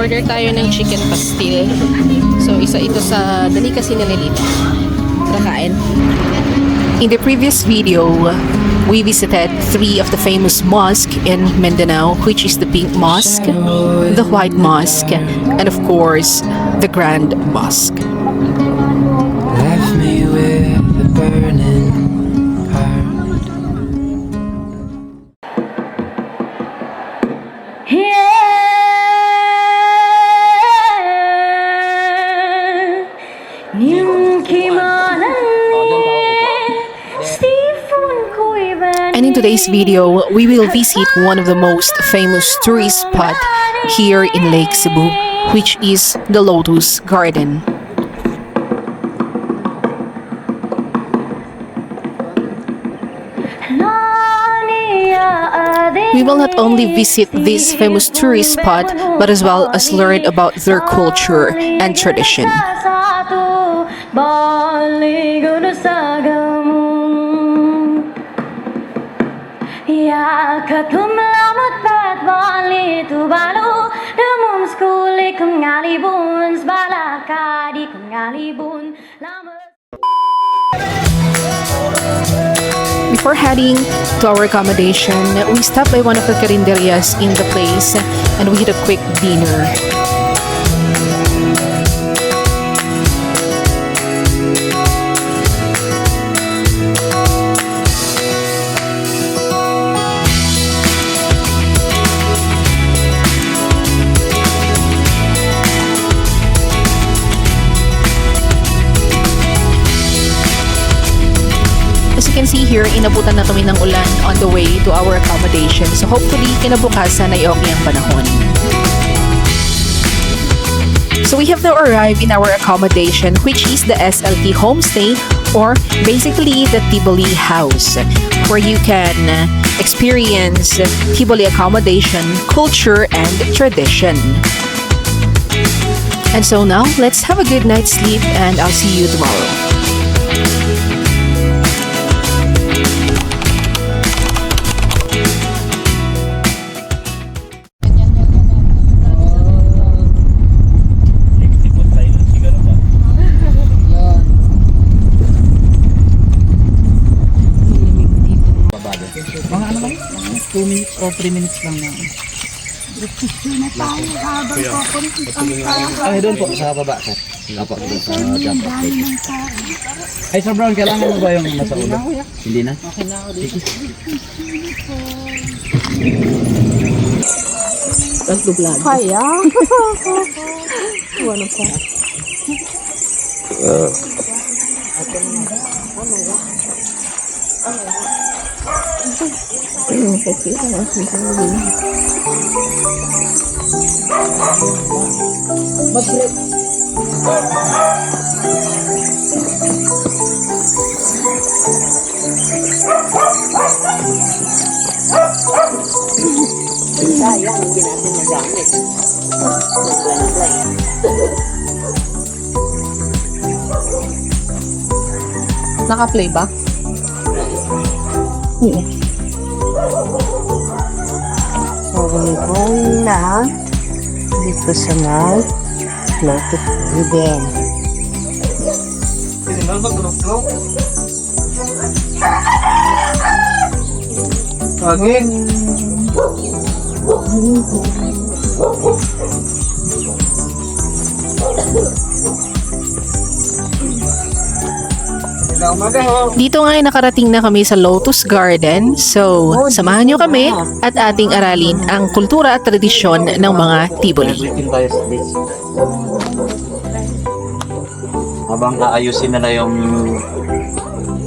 Order tayo ng chicken pastil. So, isa ito sa delicacy nila dito. Kakain. In the previous video, we visited 3 of the famous mosques in Mindanao, which is the Pink Mosque, the White Mosque, and of course, the Grand Mosque. Left me with a burning heart. And in today's video, we will visit one of the most famous tourist spot here in Lake Cebu, which is the Lotus Garden. We will not only visit this famous tourist spot, but as well as learn about their culture and tradition. Before heading to our accommodation, we stopped by one of the carinderias in the place and we had a quick dinner. As you can see here, inabutan na kami ng ulan on the way to our accommodation. So hopefully, kinabukasan ay okay ang panahon. So we have now arrived in our accommodation, which is the SLT Homestay, or basically the Tiboli House, where you can experience Tiboli accommodation, culture, and tradition. And so now, let's have a good night's sleep and I'll see you tomorrow. Mga ano lang? 2 minutes or 3 minutes lang na. Ay, doon po, sa baba, sir. Apo, doon sa jump up. Ay, Sir Brown, kailangan mo ba yung nasa ulo? Hindi na? Okay na ako dito. Tatlo vlog. Kaya? Ano pa? Sayang, hindi natin magamit. Naka-play ba? Oo. So, we're going na dito sa Lotus Garden. Okay. Dito nga ay nakarating na kami sa Lotus Garden. So, samahan nyo kami at ating aralin ang kultura at tradisyon ng mga Tiboli. Everything tayo sa this. Habang aayusin nila yung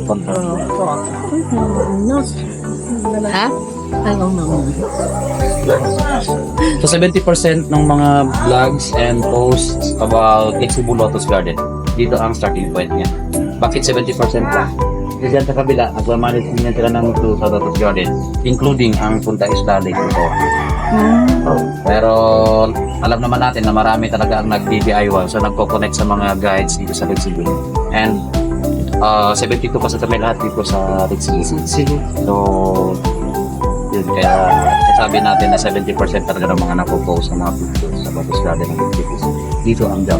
contract. Ha? Ayaw naman. So 70% ng mga vlogs and posts about Lake Cebu Lotus Garden, dito ang starting point niya. Bakit 70% lang? Kasi dyan sa kabila, nagmamanage niya sila ng tour sa Lotus Garden, including ang Punta Isla Lake Resort. Pero alam naman natin na marami talaga ang nag-DIY, so nagko-connect sa mga guides dito sa Lake Cebu. And 72% kami lahat dito sa Lake Cebu. So yun, kaya sabi natin na 70% talaga ng mga napopost sa mga pictures. sa Lotus Garden ng Philippines. Dito ang job.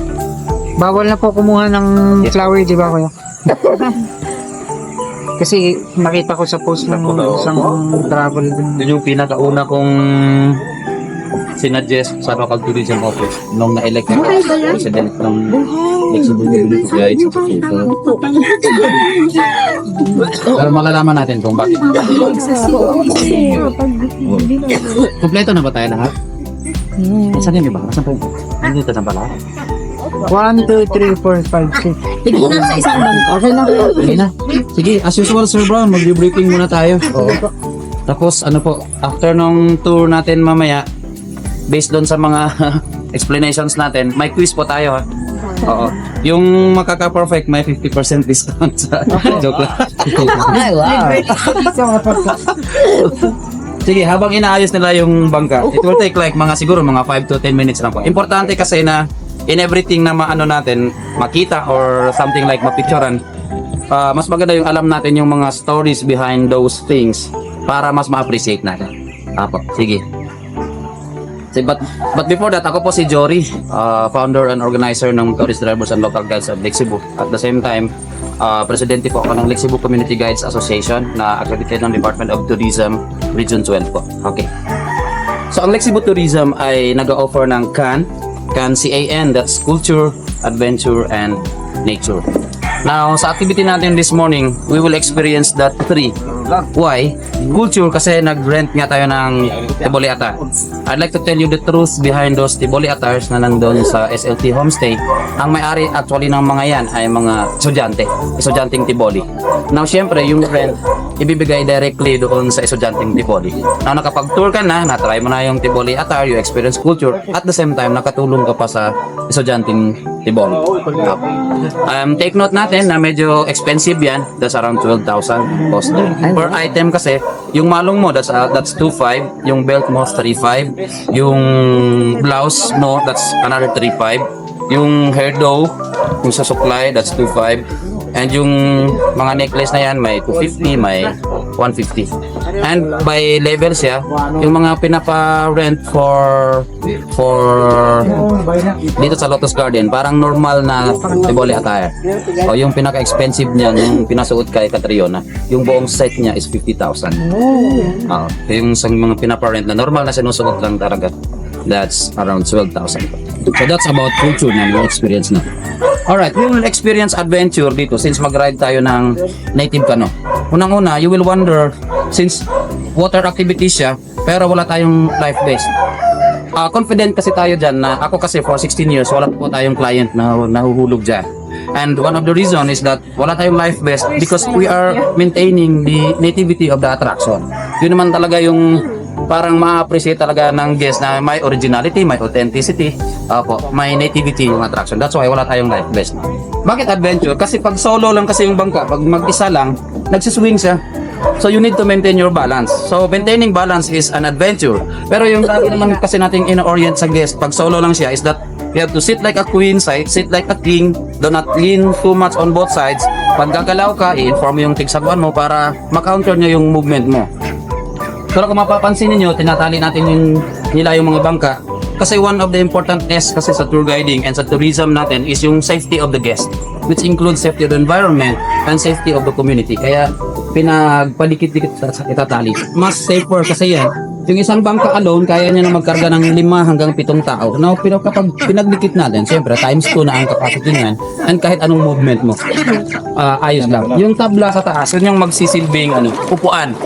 Bawal na po kumuha ng flower, di ba kuya? Kasi nakita ko sa post ng isang travel din. Yun yung pinakauna kong sinuggest sa local tourism office nung na-elect na president ng Flexibility Guides Association. Pero malalaman natin kung bakit. Kompleto na ba tayo lahat? Saan yung iba? Saan po? Nandito na pala. 1, 2, 3, 4, 5, 6. Tignan na sa isang bangko. Okay lang. Sige na. Sige, as usual, Sir Brown, mag-briefing muna tayo. Tapos, ano po, after nung tour natin mamaya, based doon sa mga explanations natin, may quiz po tayo ha. Oo. Yung makaka-perfect, may 50% discount sa joke lang. Ay, wow. Sige, habang inaayos nila yung bangka, it will take like siguro mga 5 to 10 minutes lang po. Importante kasi na in everything na maano natin, makita or something like mapicturean, mas maganda yung alam natin yung mga stories behind those things para mas ma-appreciate natin. Apo, sige. But before that, ako po si Jory, founder and organizer ng Tourist Drivers and Local Guides of Lake Cebu. At the same time, presidente po ako ng Lake Cebu Community Guides Association na accredited ng Department of Tourism Region 12 po. Okay. So ang Lake Cebu Tourism ay nag-offer ng CAN, CAN, that's Culture, Adventure, and Nature. Now, sa activity natin this morning, we will experience that three. Why? Culture kasi nag-rent nga tayo ng Tiboli Ata. I'd like to tell you the truth behind those Tiboli Attars na nandun sa SLT Homestay. Ang may-ari actually ng mga yan ay mga estudyanteng Tiboli. Now, syempre, yung rent, ibibigay directly doon sa estudyanteng Tiboli. Now, nakapag-tour ka na, na-try mo na yung Tiboli Attar, you experience culture, at the same time, nakatulong ka pa sa estudyanteng Tiboli. Take note natin na medyo expensive yan. That's around 12,000 cost per item kasi. Yung malong mo, that's 2,500. Yung belt mo, 3,500. Yung blouse mo, that's another 3,500. Yung hairdo, yung sa supply, that's 2,500. And yung mga necklace na yan, may 250, may 150. And by levels ya, yung mga pinapa-rent for dito sa Lotus Garden, parang normal na Tiboli attire. O yung pinaka-expensive niyan, yung pinasuot kay Catriona, yung buong set niya is 50,000. Yung sa mga pinapa-rent na normal na sinusuot lang talaga, that's around 12,000. So that's about culture na yung experience na. Alright, we will experience adventure dito since mag-ride tayo ng native canoe. Unang-una, you will wonder, since water activities siya, pero wala tayong life vest. Confident kasi tayo dyan na ako kasi for 16 years, wala po tayong client na nahuhulog dyan. And one of the reason is that wala tayong life vest because we are maintaining the nativity of the attraction. Yun naman talaga yung parang ma-appreciate talaga ng guest na may originality, may authenticity, may nativity yung attraction. That's why wala tayong life vest. Bakit adventure? Kasi pag solo lang kasi yung bangka, pag mag-isa lang, nagsiswing siya. So you need to maintain your balance. So maintaining balance is an adventure. Pero yung lagi naman kasi nating ino-orient sa guest, pag solo lang siya, is that you have to sit like a queen, sit like a king, do not lean too much on both sides. Pag gagalaw ka, i-inform mo yung tigsagwan mo para ma-counter niya yung movement mo. Pero kung mapapansin niyo, tinatali natin nila yung mga bangka kasi one of the important S kasi sa tour guiding and sa tourism natin is yung safety of the guest, which includes safety of the environment and safety of the community. Kaya pinagpadikit-dikit sa itatali. Mas safer kasi yan. Yung isang bangka alone, kaya niya na magkarga ng 5 hanggang 7 tao. Now, pero kapag pinagdikit natin, siyempre, times 2 na ang capacity niyan and kahit anong movement mo, ayos lang. Yung tabla sa taas, yun yung magsisilbing upuan.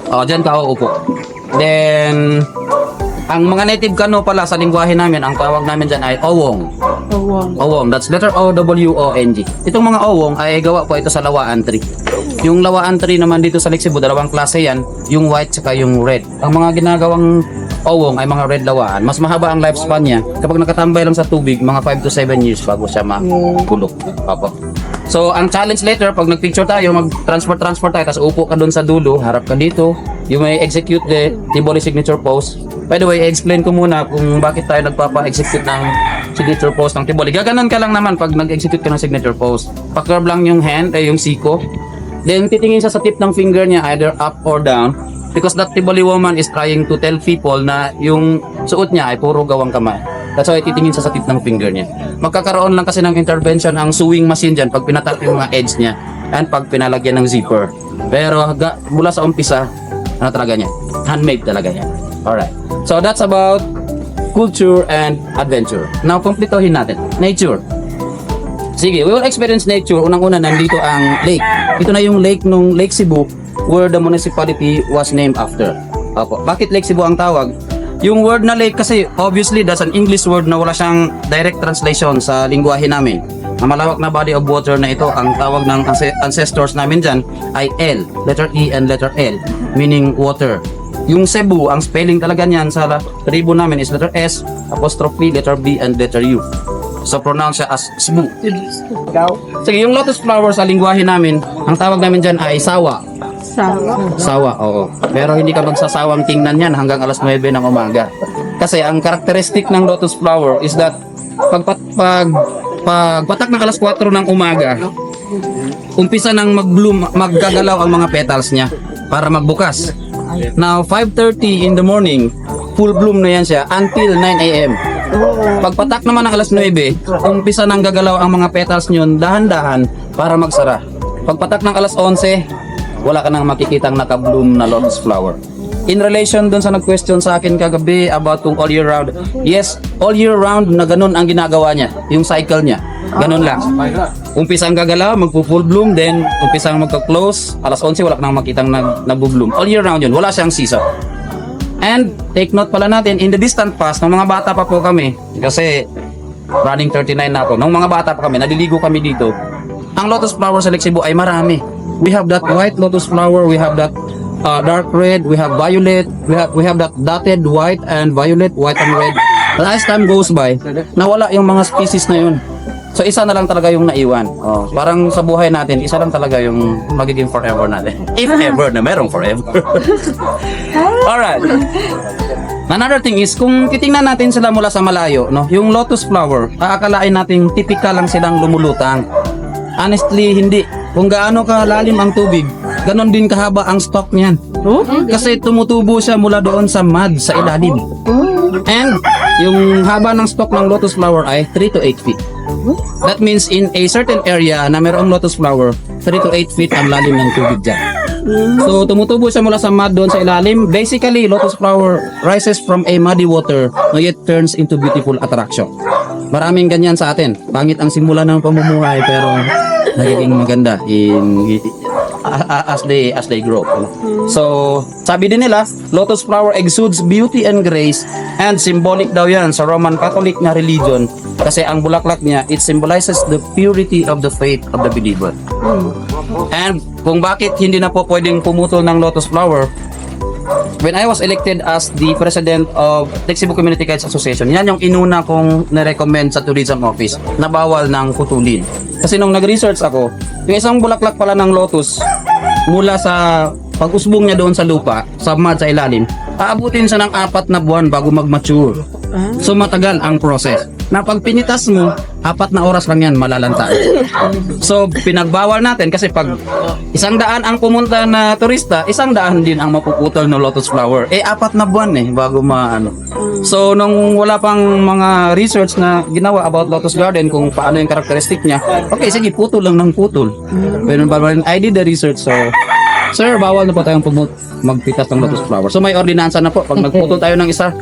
Diyan ka uupo. Then, ang mga native canoe pala sa lingwahe namin, ang tawag namin dyan ay owong. Owong. That's letter O-W-O-N-G. Itong mga owong ay gawa po ito sa lawaan tree. Yung lawaan tree naman dito sa Lake Cebu, dalawang klase yan, yung white saka yung red. Ang mga ginagawang owong ay mga red lawaan. Mas mahaba ang lifespan niya. Kapag nakatambay lang sa tubig, mga 5 to 7 years bago siya makulog. So, ang challenge later, pag nag-picture tayo, mag-transfer tayo, tapos upo ka doon sa dulo, harap ka dito, you may execute the Tiboli signature pose. By the way, i-explain ko muna kung bakit tayo nagpapa-execute ng signature pose ng Tiboli. Gaganon ka lang naman pag nag-execute ka ng signature pose. Pa-curve lang yung hand, yung siko. Then, titingin siya sa tip ng finger niya, either up or down. Because that Tiboli woman is trying to tell people na yung suot niya ay puro gawang kamay. That's why titingin sa tip ng finger niya. Magkakaroon lang kasi ng intervention ang sewing machine dyan pag pinatap yung mga edge niya and pag pinalagyan ng zipper. Pero mula sa umpisa, ano talaga niya? Handmade talaga niya. Alright. So that's about culture and adventure. Now, kumplitohin natin. Nature. Sige, we will experience nature. Unang-una, nandito ang lake. Ito na yung lake nung Lake Cebu where the municipality was named after. Opo. Bakit Lake Cebu ang tawag? Yung word na lake kasi obviously that's an English word na wala siyang direct translation sa lingwahe namin. Ang malawak na body of water na ito, ang tawag ng ancestors namin dyan ay L, letter E and letter L, meaning water. Yung Cebu, ang spelling talaga niyan sa tribo namin is letter S, apostrophe, letter B, and letter U. So pronounce siya as Cebu. Sige, yung lotus flower sa lingwahe namin, ang tawag namin dyan ay sawa. Sawa, oo. Pero hindi ka magsasawang tingnan yan hanggang alas 9 ng umaga. Kasi ang characteristic ng lotus flower is that pagpatak ng alas 4 ng umaga, umpisa nang mag-bloom, maggagalaw ang mga petals niya para magbukas. Now, 5:30 in the morning, full bloom na yan siya until 9 a.m. Pagpatak naman ng alas 9, umpisa nang gagalaw ang mga petals niyon dahan-dahan para magsara. Pagpatak ng alas 11, wala ka nang makikitang naka-bloom na lotus flower. In relation dun sa nag-question sa akin kagabi about kung all year round, yes, all year round na ganun ang ginagawa niya, yung cycle niya. Ganun lang. Umpisang gagalaw, magpo-full bloom, then umpisang magka-close, alas 11 wala ka nang makitang nag-bloom. All year round yun, wala siyang season. And take note pala natin, in the distant past, nung mga bata pa po kami, kasi running 39 na ako, nung mga bata pa kami, naliligo kami dito, ang lotus flower sa Lake Cebu ay marami. We have that white lotus flower, we have that dark red, we have violet, we have that dotted white and violet, white and red. As time goes by, nawala yung mga species na yun. So isa na lang talaga yung naiwan. Parang sa buhay natin, isa lang talaga yung magiging forever natin. If ever na merong forever. Alright. Another thing is, kung titingnan natin sila mula sa malayo, no, yung lotus flower, aakalain natin typical lang silang lumulutang. Honestly, hindi. Kung gaano kalalim ang tubig, ganon din kahaba ang stalk niyan. Kasi tumutubo siya mula doon sa mud sa ilalim. And yung haba ng stalk ng lotus flower ay 3 to 8 feet. That means in a certain area na mayroong lotus flower, 3 to 8 feet ang lalim ng tubig dyan. So tumutubo siya mula sa mud doon sa ilalim. Basically, lotus flower rises from a muddy water, no, yet turns into beautiful attraction. Maraming ganyan sa atin. Pangit ang simula ng pamumuhay pero nagiging maganda as they grow. So, sabi din nila, lotus flower exudes beauty and grace and symbolic daw yan sa Roman Catholic na religion kasi ang bulaklak niya, it symbolizes the purity of the faith of the believer. And kung bakit hindi na po pwedeng pumutol ng lotus flower, when I was elected as the president of Lake Cebu Community Kites Association, yan yung inuna kong na-recommend sa tourism office na bawal ng putulin. Kasi nung nag-research ako, yung isang bulaklak pala ng lotus mula sa pag-usbong niya doon sa lupa, sa mud sa ilalim, aabutin siya ng 4 na buwan bago mag-mature. So matagal ang process. Na pag pinitas mo, 4 na oras lang yan malalanta. So pinagbawal natin kasi pag 100 ang pumunta na turista, 100 din ang mapuputol ng lotus flower. 4 na buwan bago maano. So nung wala pang mga research na ginawa about lotus garden kung paano yung characteristic niya, okay sige, putol lang ng putol. Pero I did the research, so sir, bawal na po tayong magpitas ng lotus flower. So may ordinansa na po, pag nagputol tayo ng isa,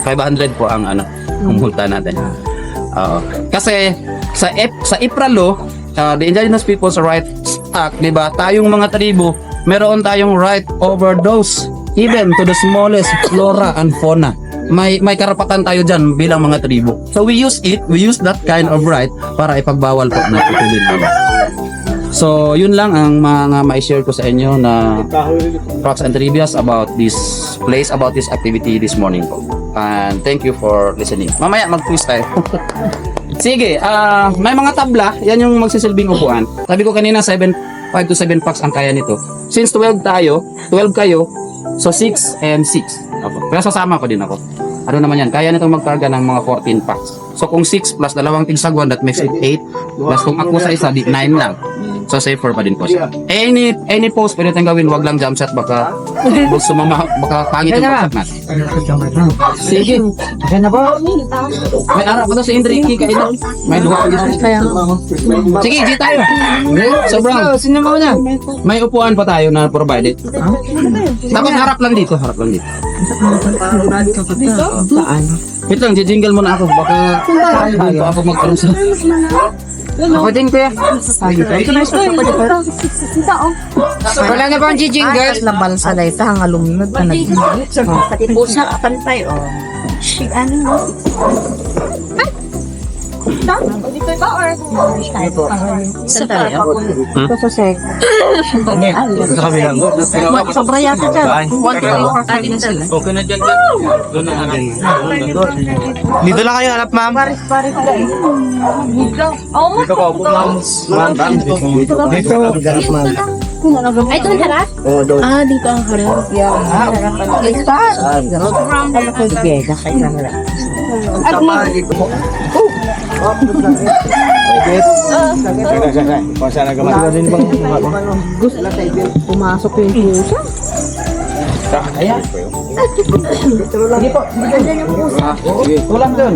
500 po ang ang multa natin. Kasi sa IPRA law, the Indigenous Peoples' Rights Act, di ba? Tayong mga tribo, meron tayong right over those, even to the smallest flora and fauna. May karapatan tayo dyan bilang mga tribo. So we use that kind of right para ipagbawal po na putulin naman. So yun lang ang mga ma-share ko sa inyo na facts and trivias about this place, about this activity this morning po. And thank you for listening. Mamaya mag-quiz tayo. Sige, may mga tabla, yan yung magsisilbing upuan. Sabi ko kanina 5 to 7 packs ang kaya nito. Since 12 kayo, so 6 and 6. Okay. Pero sasama ko din ako. Ano naman yan, kaya nitong magkarga ng mga 14 packs. So kung 6 plus 2 tigsagwan, that makes it 8. Plus kung ako sa isa, 9 lang. So safer pa din po siya. Any post pwede tayong gawin, wag lang jump shot, baka baka pangit yung pagsak natin. Sige. Diyan na po. May arap ko to si Indriki kayo. May luha ko dito. Sige, di tayo. Sobrang. Sino mo na? May upuan pa tayo na provided. Tapos harap lang dito, harap lang dito. Wait lang, jingle muna ako. Baka dito ako magkaroon sa... Ako din kuya. Ito na ito. Wala na ba ang jingle? Labal sa dayta ang alumnod ka nag Pati pusa kapantay, oh. Ano mo? sa tayo. Ito sa sek. Sa kabilang. Sobra yata dyan. Okay na dyan. Doon na natin. Dito lang kayo hanap ma'am. Paris ka. Dito ka upo ma'am. Dito. Ay, ito ang harap? Dito ang harap. Ano ko biyeda kay kamera? Pumasok yung pusa. Tulang doon.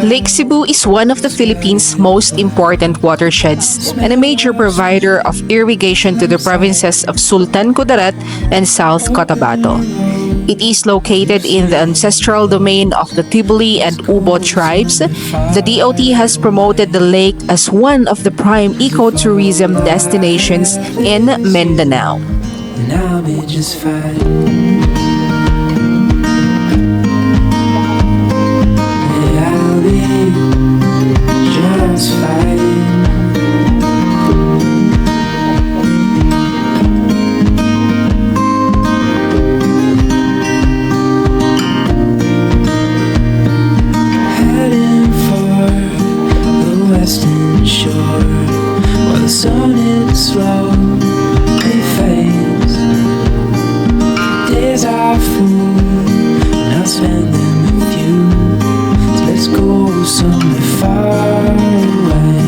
Lake Cebu is one of the Philippines' most important watersheds and a major provider of irrigation to the provinces of Sultan Kudarat and South Cotabato. It is located in the ancestral domain of the Tiboli and Ubo tribes. The DOT has promoted the lake as one of the prime ecotourism destinations in Mindanao. and I'll be just fine. Yeah, I'll be just fine. Heading for the western shore, while the sun is slowly fades. Days are full, and I'll spend them with you. So let's go somewhere far away.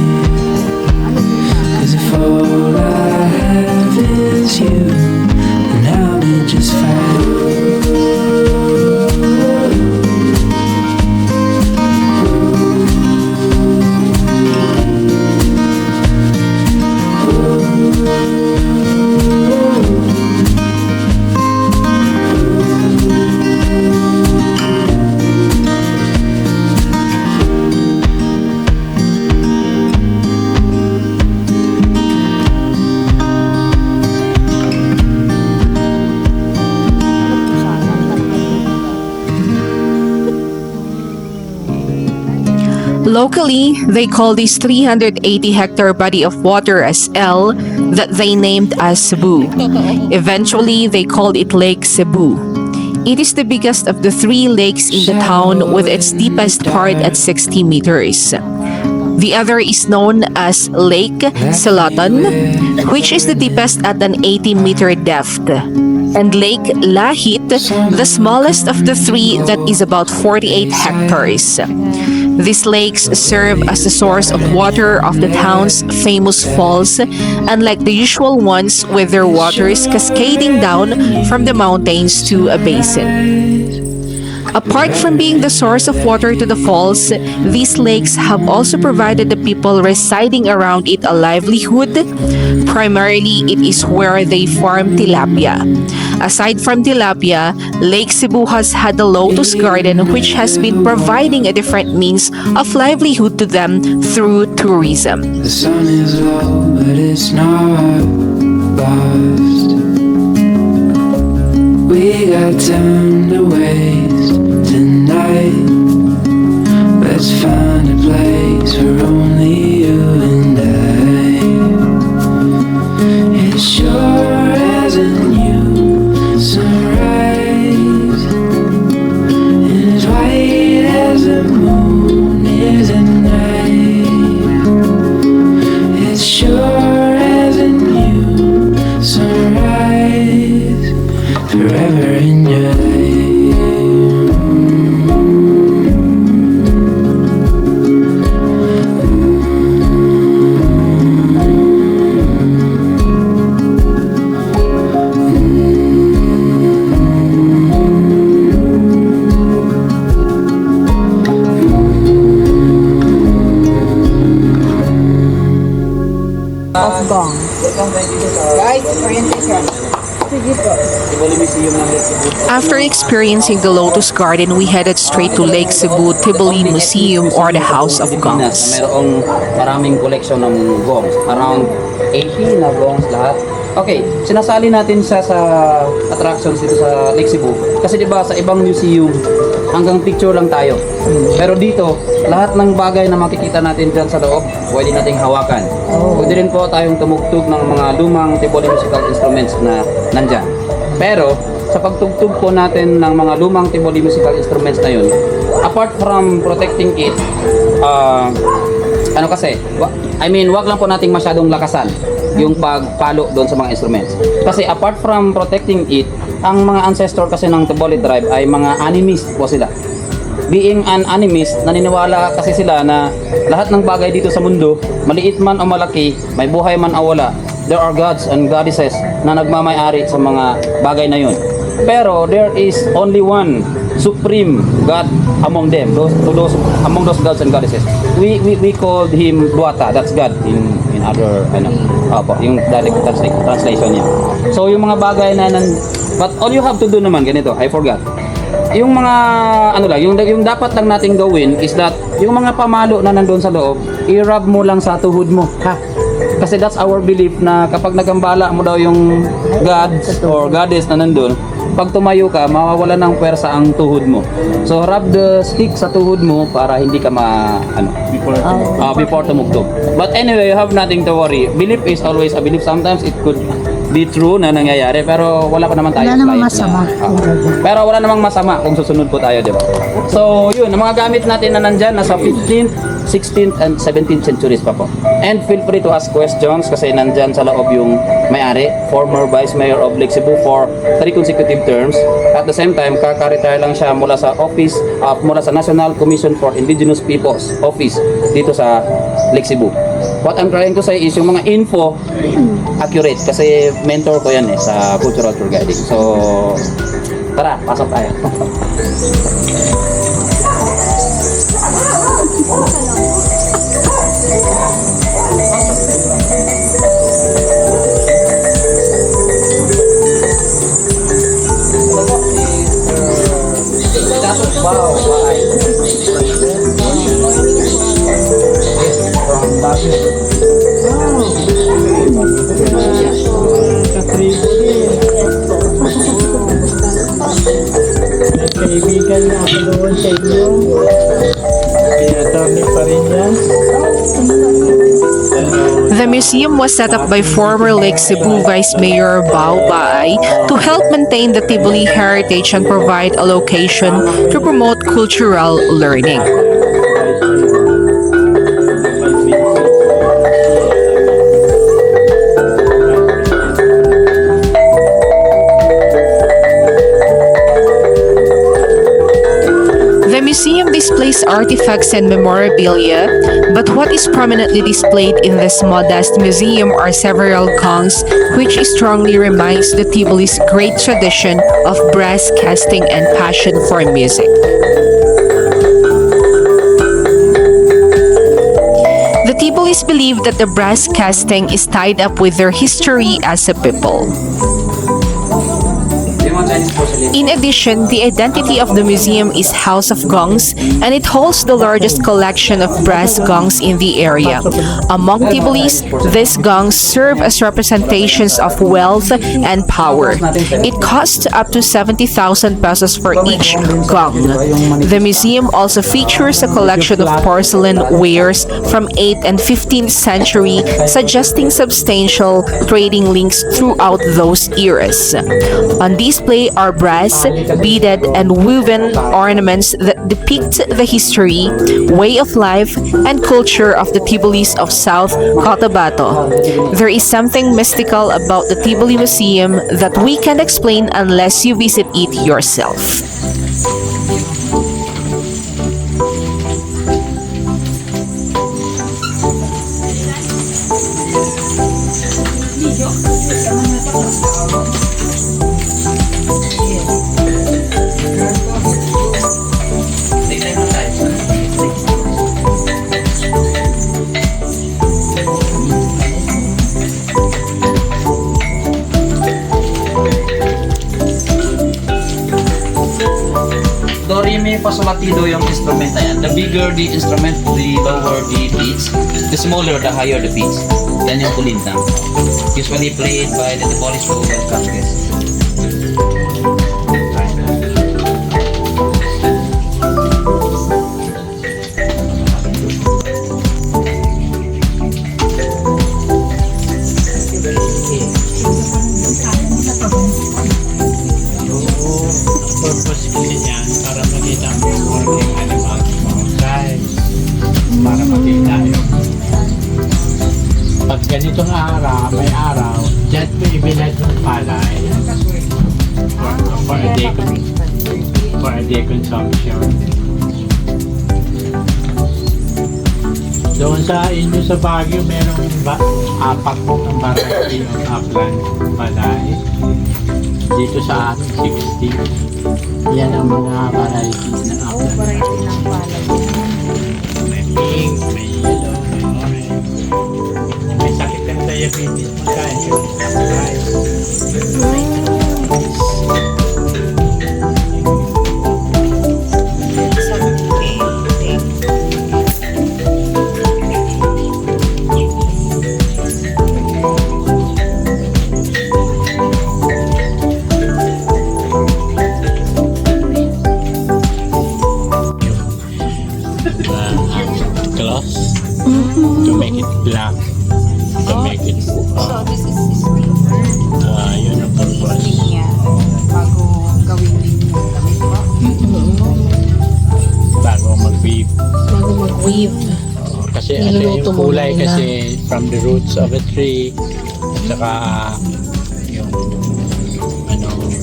'Cause if all I have is you, then I'll be just fine. Locally, they call this 380-hectare body of water as L that they named as Cebu. Eventually, they called it Lake Cebu. It is the biggest of the three lakes in the town with its deepest part at 60 meters. The other is known as Lake Selaton, which is the deepest at an 80-meter depth, and Lake Lahit, the smallest of the three that is about 48 hectares. These lakes serve as the source of water of the town's famous falls, unlike the usual ones with their waters cascading down from the mountains to a basin. Apart from being the source of water to the falls, these lakes have also provided the people residing around it a livelihood. Primarily, it is where they farm tilapia. Aside from tilapia, Lake Cebu has had the Lotus Garden, which has been providing a different means of livelihood to them through tourism. The sun is low, but it's not lost. We got time to waste tonight. Let's find a place where only you and I. It sure hasn't you. Of Gong. Guys, orientation. Tivoli Museum ng Lake Cebu. After experiencing the Lotus Garden, we headed straight to Lake Cebu Tivoli Museum or the House of Gongs. Mayroong maraming collection ng gongs. Around 80 na gongs lahat. Okay, sinasali natin siya sa attractions dito sa Lake Cebu. Kasi 'di ba sa ibang museum hanggang picture lang tayo. Pero dito, lahat ng bagay na makikita natin dyan sa loob, pwede nating hawakan. Pwede rin po tayong tumugtog ng mga lumang Tivoli musical instruments na nandyan. Pero, sa pagtugtog po natin ng mga lumang Tivoli musical instruments na yun, apart from protecting it, wag lang po nating masyadong lakasan yung pagpalo doon sa mga instruments. Kasi apart from protecting it, ang mga ancestor kasi ng Tivoli tribe ay mga animist po sila. Being an animist, naniniwala kasi sila na lahat ng bagay dito sa mundo, maliit man o malaki, may buhay man o wala, there are gods and goddesses na nagmamay-ari sa mga bagay na yun. Pero there is only one supreme God among them, among those gods and goddesses. We called him Duata, that's God in other yung direct translation niya. So yung mga bagay na but all you have to do naman ganito, I forgot. Yung mga yung dapat lang nating gawin is that yung mga pamalo na nandoon sa loob, i-rub mo lang sa tuhod mo, ha? Kasi that's our belief na kapag nagambala mo daw yung God or goddess na nandun, pag tumayo ka, mawawala ng pwersa ang tuhod mo. So rub the stick sa tuhod mo para hindi ka before tumugtog. But anyway, you have nothing to worry. Belief is always a belief. Sometimes it could be true na nangyayari, pero wala pa naman tayo. Wala namang masama. Pero wala namang masama kung susunod po tayo, di ba? So, yun, ang mga gamit natin na nandyan, nasa 15th, 16th, and 17th centuries pa po. And feel free to ask questions kasi nandyan sa loob yung may-ari, former Vice Mayor of Lake Cebu for 3 consecutive terms. At the same time, kaka-retire lang siya mula sa National Commission for Indigenous Peoples Office dito sa Lake Cebu. What I'm trying to say is yung mga info accurate kasi mentor ko yan sa cultural tour guiding. So, tara, pasok tayo. Kaibigan na ako doon sa inyo. Kaya dami pa rin yan. The museum was set up by former Lake Cebu Vice Mayor Bao Baay to help maintain the Tivoli heritage and provide a location to promote cultural learning. The museum displays artifacts and memorabilia, but what is prominently displayed in this modest museum are several gongs, which strongly reminds the Tivoli's great tradition of brass casting and passion for music. The Tivolis believe that the brass casting is tied up with their history as a people. In addition, the identity of the museum is House of Gongs, and it holds the largest collection of brass gongs in the area. Among Tivolis, these gongs serve as representations of wealth and power. It costs up to 70,000 pesos for each gong. The museum also features a collection of porcelain wares from 8th and 15th century, suggesting substantial trading links throughout those eras. On display are brass, beaded, and woven ornaments that depict the history, way of life, and culture of the Tivolis of South Cotabato. There is something mystical about the Tivoli Museum that we can't explain unless you visit it yourself. may pasolatido yung instrument na yan. The bigger the instrument, the lower the pitch. The smaller, the higher the pitch. Yan yung kulintang. Usually played by the Polish to welcome guests. Purpose kasi yan para makita mo yung working animals mo guys, para makita yung pag ganitong araw, may araw, dyan mo ibilad ng palay for a day consumption. Doon sa inyo sa Baguio, merong apat ng variety ng upland palay. Dito sa atin, 60. Yan ang mga varieties ng upland. Variety ng palay. May pink, may yellow, may orange. May sakit ng diabetes mo tayo. Gloss to make it black, to make it So this is yun ang purpose. niya bago gawin din yung damit po. Bago mag-weave. Bago mag-weave. Kasi Niluluto yung mo kulay muna. kasi from the roots of a tree at saka yung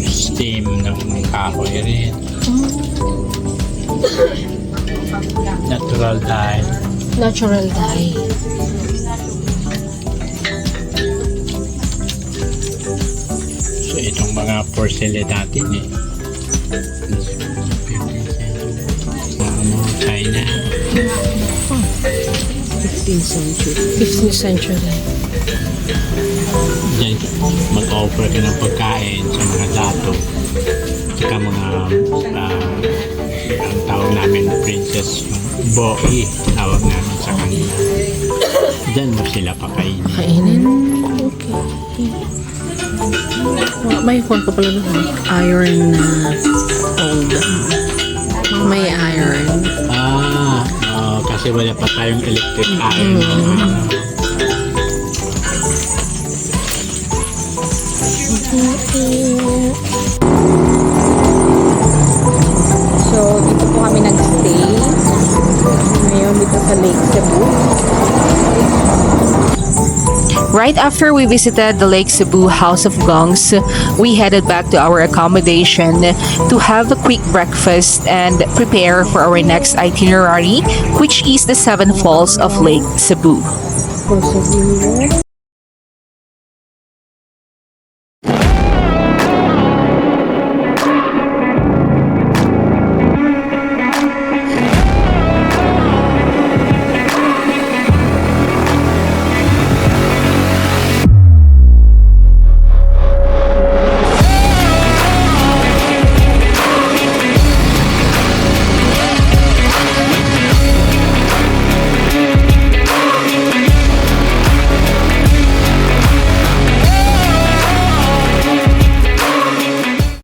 steam ng kahoy rin. Natural dye. Natural dye. So itong mga porcelain natin mga China. 15th century. 15th century. Diyan mag-offer ka ng pagkain sa mga dato. Saka mga ang tawag namin princess Boi, tawag namin sa kanila. Diyan mo sila pakainin. Kainin. Okay. May phone pa pala doon. Iron na old. May iron. Kasi wala pa tayong electric iron. So, dito po kami nag-stay. Ngayon dito sa Lake Cebu. Right after we visited the Lake Cebu House of Gongs, we headed back to our accommodation to have a quick breakfast and prepare for our next itinerary, which is the Seven Falls of Lake Cebu. Perseverance.